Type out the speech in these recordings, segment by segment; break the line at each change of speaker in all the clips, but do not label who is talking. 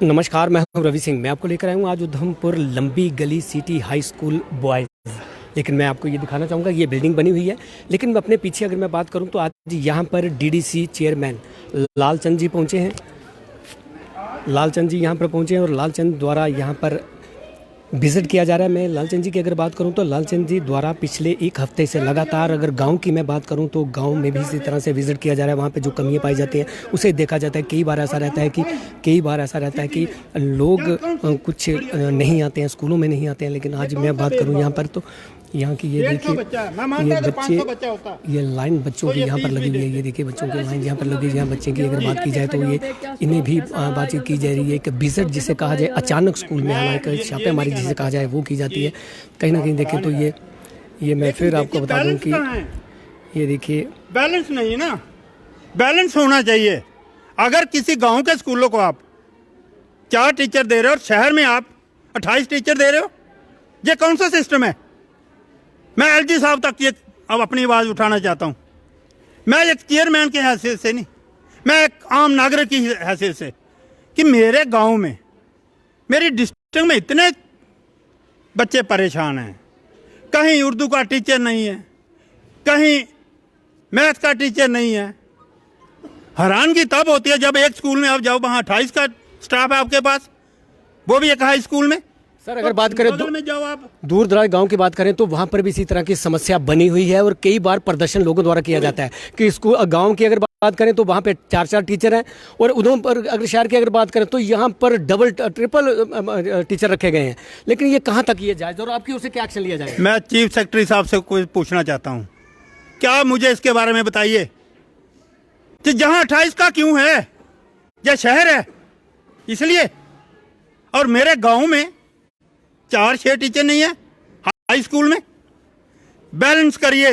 नमस्कार, मैं हूं रवि सिंह। मैं आपको लेकर आया हूं आज उधमपुर लंबी गली सिटी हाई स्कूल बॉयज़। लेकिन मैं आपको ये दिखाना चाहूँगा, ये बिल्डिंग बनी हुई है, लेकिन अपने पीछे अगर मैं बात करूं तो आज यहाँ पर डीडीसी चेयरमैन लालचंद जी पहुँचे हैं। लालचंद जी यहाँ पर पहुँचे हैं और लालचंद द्वारा यहाँ पर विज़िट किया जा रहा है। मैं लालचंद जी की अगर बात करूं तो लालचंद जी द्वारा पिछले एक हफ्ते से लगातार, अगर गांव की मैं बात करूं तो गांव में भी इसी तरह से विज़िट किया जा रहा है। वहां पे जो कमियां पाई जाती हैं उसे देखा जाता है। कई बार ऐसा रहता है कि लोग कुछ नहीं आते हैं, स्कूलों में नहीं आते हैं। लेकिन आज मैं बात करूँ यहाँ पर तो यहाँ की ये देखिए, ये बच्चे, ये लाइन बच्चों की यहाँ पर लगी हुई है। ये देखिए बच्चों की लाइन यहाँ पर लगी हुई है। यहाँ बच्चे की अगर बात की जाए तो ये इन्हें भी बातचीत की जा रही है। एक विजिट जिसे कहा जाए, अचानक स्कूल में आना, एक छापेमारी जिसे कहा जाए, वो की जाती है। कहीं ना कहीं देखें तो ये मैं फिर आपको बता दूँ कि ये देखिए
बैलेंस नहीं है ना, बैलेंस होना चाहिए। अगर किसी गाँव के स्कूलों को आप 4 टीचर दे रहे हो और शहर में आप 28 टीचर दे रहे हो, ये कौन सा सिस्टम है? मैं एलजी साहब तक ये अब अपनी आवाज़ उठाना चाहता हूँ। मैं एक चेयरमैन की हैसियत से नहीं, मैं एक आम नागरिक की हैसियत से, कि मेरे गांव में, मेरी डिस्ट्रिक्ट में इतने बच्चे परेशान हैं। कहीं उर्दू का टीचर नहीं है, कहीं मैथ का टीचर नहीं है। हैरानगी तब होती है जब एक स्कूल में आप जाओ, वहाँ 28 का स्टाफ है आपके पास, वो भी एक हाई स्कूल में।
सर अगर बात करें दूर दराज गांव की बात करें तो वहां पर भी इसी तरह की समस्या बनी हुई है और कई बार प्रदर्शन लोगों द्वारा किया जाता है कि स्कूल गांव की अगर बात करें तो वहां पे 4 टीचर हैं, और उधमपुर अगर शहर की अगर बात करें तो यहां पर डबल ट्रिपल टीचर रखे गए हैं। लेकिन ये कहां तक ये जायज़ और आपकी ओर से क्या एक्शन लिया जाए?
मैं चीफ सेक्रेटरी साहब से कुछ पूछना चाहता हूँ, क्या मुझे इसके बारे में बताइए कि जहाँ 28 का क्यों है? यह शहर है इसलिए, और मेरे गाँव में 4-6 टीचर नहीं है हाई स्कूल में। बैलेंस करिए,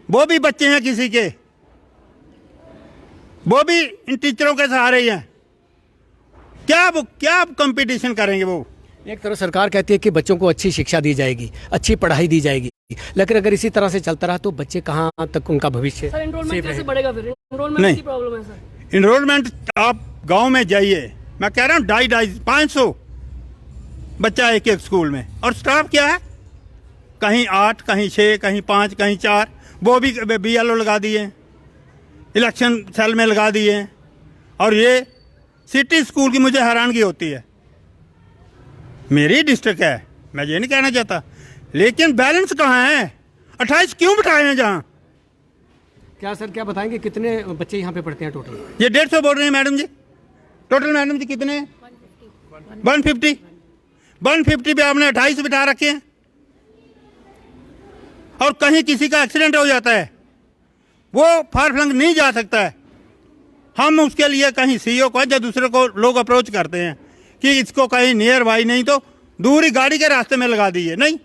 वो भी बच्चे हैं किसी के, वो भी इन टीचरों के सहारे ही हैं। क्या कंपटीशन करेंगे वो?
एक तरफ सरकार कहती है कि बच्चों को अच्छी शिक्षा दी जाएगी, अच्छी पढ़ाई दी जाएगी, लेकिन अगर इसी तरह से चलता रहा तो बच्चे कहाँ तक उनका भविष्य
एनरोलमेंट कैसे बढ़ेगा? फिर एनरोलमेंट की प्रॉब्लम है सर।
एनरोलमेंट आप गांव में जाइए, मैं कह रहा हूँ 250-500 बच्चा एक स्कूल में, और स्टाफ क्या है? कहीं 8, कहीं 6, कहीं 5, कहीं 4, वो भी BLO लगा दिए, इलेक्शन सेल में लगा दिए। और ये सिटी स्कूल की मुझे हैरानगी होती है। मेरी डिस्ट्रिक्ट है, मैं ये नहीं कहना चाहता, लेकिन बैलेंस कहाँ है? 28 क्यों बिठाए हैं जहाँ?
क्या सर, क्या बताएंगे कितने बच्चे यहाँ पे पढ़ते हैं टोटल?
ये 150 बोल रहे हैं मैडम जी। टोटल मैडम जी कितने? 150 पे आपने 28 बिठा रखे हैं। और कहीं किसी का एक्सीडेंट हो जाता है, वो फार फ्लंग नहीं जा सकता है। हम उसके लिए कहीं CEO को या दूसरे को लोग अप्रोच करते हैं कि इसको कहीं नियर बाई, नहीं तो दूर ही गाड़ी के रास्ते में लगा दीजिए। नहीं,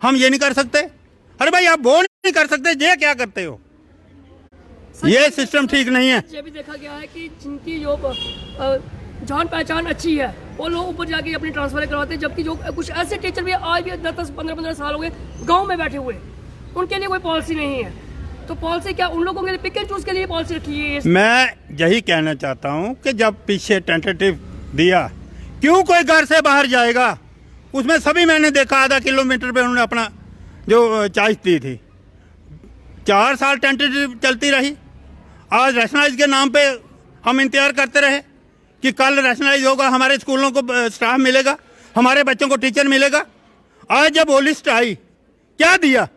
हम ये नहीं कर सकते। अरे भाई, आप वो नहीं कर सकते, ये क्या करते हो? ये सिस्टम ठीक नहीं है।
ये भी देखा गया है कि जिनकी जो जान पहचान अच्छी है वो लोग ऊपर जाके अपनी ट्रांसफर करवाते हैं, जबकि जो कुछ ऐसे टीचर भी आज भी 10-15 साल हो गए गांव में बैठे हुए, उनके लिए कोई पॉलिसी नहीं है। तो पॉलिसी क्या उन लोगों के लिए पिक एंड चूज के लिए पॉलिसी रखी है?
मैं यही कहना चाहता हूं कि जब पीछे टेंटेटिव दिया, क्यों कोई घर से बाहर जाएगा? उसमें सभी मैंने देखा आधा किलोमीटर पे उन्होंने अपना जो चॉइस दी थी। 4 साल टेंटेटिव चलती रही। आज रैशनलाइज के नाम पे हम इंतजार करते रहे कि कल रैशनलाइज होगा, हमारे स्कूलों को स्टाफ मिलेगा, हमारे बच्चों को टीचर मिलेगा। आज जब वो लिस्ट आई, क्या दिया?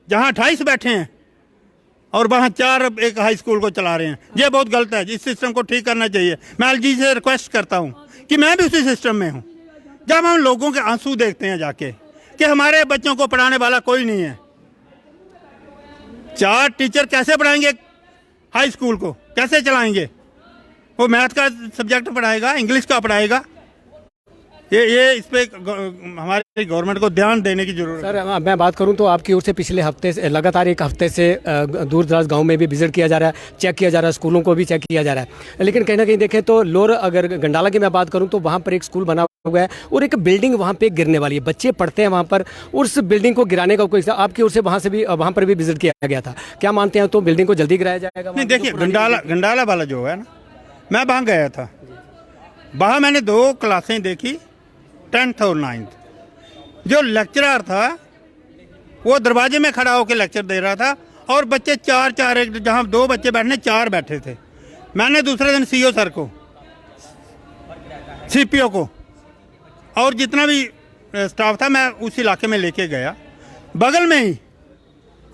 जहां 28 बैठे हैं और वहां 4 एक हाई स्कूल को चला रहे हैं। ये बहुत गलत है। इस सिस्टम को ठीक करना चाहिए। मैं LG से रिक्वेस्ट करता हूं कि मैं भी उसी सिस्टम में हूं। जब हम लोगों के आंसू देखते हैं जाके कि हमारे बच्चों को पढ़ाने वाला कोई नहीं है, 4 टीचर कैसे पढ़ाएंगे हाई स्कूल को? कैसे चलाएंगे? वो मैथ का सब्जेक्ट पढ़ाएगा, इंग्लिश का पढ़ाएगा। ये इस पे हमारी गवर्नमेंट को ध्यान देने की जरूरत है।
सर मैं बात करूं तो आपकी ओर से पिछले हफ्ते से लगातार एक हफ्ते से दूर दराज गांव में भी विजिट किया जा रहा है, चेक किया जा रहा है, स्कूलों को भी चेक किया जा रहा है। लेकिन कहीं ना कहीं देखें तो लोर अगर गंडाला की मैं बात करूं तो वहाँ पर एक स्कूल बना हुआ है और एक बिल्डिंग वहाँ पे गिरने वाली है। बच्चे पढ़ते हैं वहाँ पर, उस बिल्डिंग को गिराने का कोई आपकी ओर से वहाँ पर भी विजिट किया गया था। क्या मानते हैं तो बिल्डिंग को जल्दी गिराया जाएगा?
नहीं, देखिए गंडाला वाला जो है ना, मैं वहाँ गया था वहाँ मैंने 2 क्लासें देखी, 10th और 9th। जो लेक्चरर था वो दरवाजे में खड़ा होकर लेक्चर दे रहा था और बच्चे 4 एक जहाँ 2 बच्चे बैठने 4 बैठे थे। मैंने दूसरे दिन सीईओ सर को, सीपीओ को और जितना भी स्टाफ था मैं उस इलाके में लेके गया। बगल में ही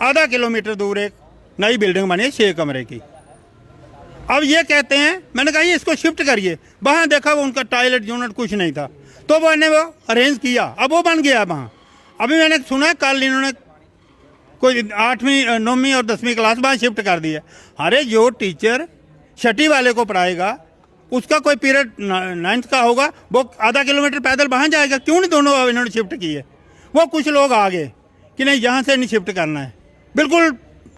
आधा किलोमीटर दूर एक नई बिल्डिंग बनी है 6 कमरे की। अब ये कहते हैं, मैंने कहा ये इसको शिफ्ट करिए। वहाँ देखा वो उनका टॉयलेट यूनिट कुछ नहीं था, तो मैंने वो अरेंज किया, अब वो बन गया वहाँ। अभी मैंने सुना कल इन्होंने कोई 8वीं 9वीं और 10वीं क्लास वहाँ शिफ्ट कर दी है। अरे जो टीचर छठी वाले को पढ़ाएगा उसका कोई पीरियड 9th का होगा, वो आधा किलोमीटर पैदल वहाँ जाएगा। क्यों नहीं दोनों इन्होंने शिफ्ट किए? वो कुछ लोग आ गए कि नहीं यहाँ से नहीं शिफ्ट करना है, बिल्कुल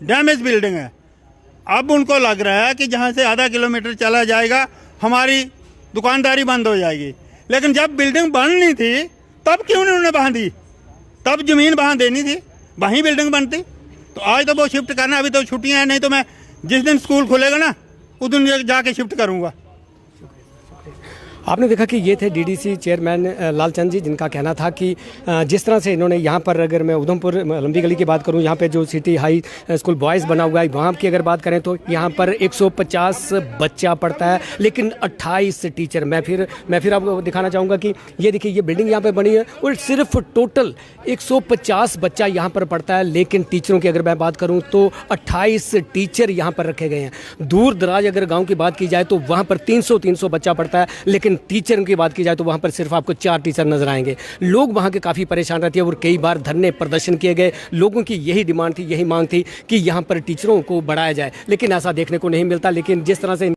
डैमेज बिल्डिंग है। अब उनको लग रहा है कि जहाँ से आधा किलोमीटर चला जाएगा हमारी दुकानदारी बंद हो जाएगी। लेकिन जब बिल्डिंग बननी थी तब क्यों नहीं उन्होंने वहाँ दी? तब ज़मीन वहाँ देनी थी, वहीं बिल्डिंग बनती। तो आज तो वो शिफ्ट करना, अभी तो छुट्टियाँ हैं, नहीं तो मैं जिस दिन स्कूल खुलेगा ना उस दिन जाके शिफ्ट करूँगा।
आपने देखा कि ये थे डीडीसी चेयरमैन लालचंद जी, जिनका कहना था कि जिस तरह से इन्होंने यहाँ पर, अगर मैं उधमपुर लंबी गली की बात करूँ, यहाँ पे जो सिटी हाई स्कूल बॉयज़ बना हुआ है वहाँ की अगर बात करें तो यहाँ पर 150 बच्चा पढ़ता है, लेकिन 28 टीचर। मैं फिर आपको दिखाना चाहूँगा कि ये देखिए ये बिल्डिंग यहाँ पर बनी है और सिर्फ टोटल 150 बच्चा यहाँ पर पढ़ता है, लेकिन टीचरों की अगर मैं बात करूँ तो 28 टीचर यहाँ पर रखे गए हैं। दूर दराज अगर गाँव की बात की जाए तो वहाँ पर 300 बच्चा पढ़ता है, लेकिन टीचर की बात की जाए तो वहां पर सिर्फ आपको 4 टीचर नजर आएंगे। लोग वहां के काफ़ी परेशान रहते हैं और कई बार धरने प्रदर्शन किए गए। लोगों की यही डिमांड थी, यही मांग थी कि यहां पर टीचरों को बढ़ाया जाए, लेकिन ऐसा देखने को नहीं मिलता। लेकिन जिस तरह से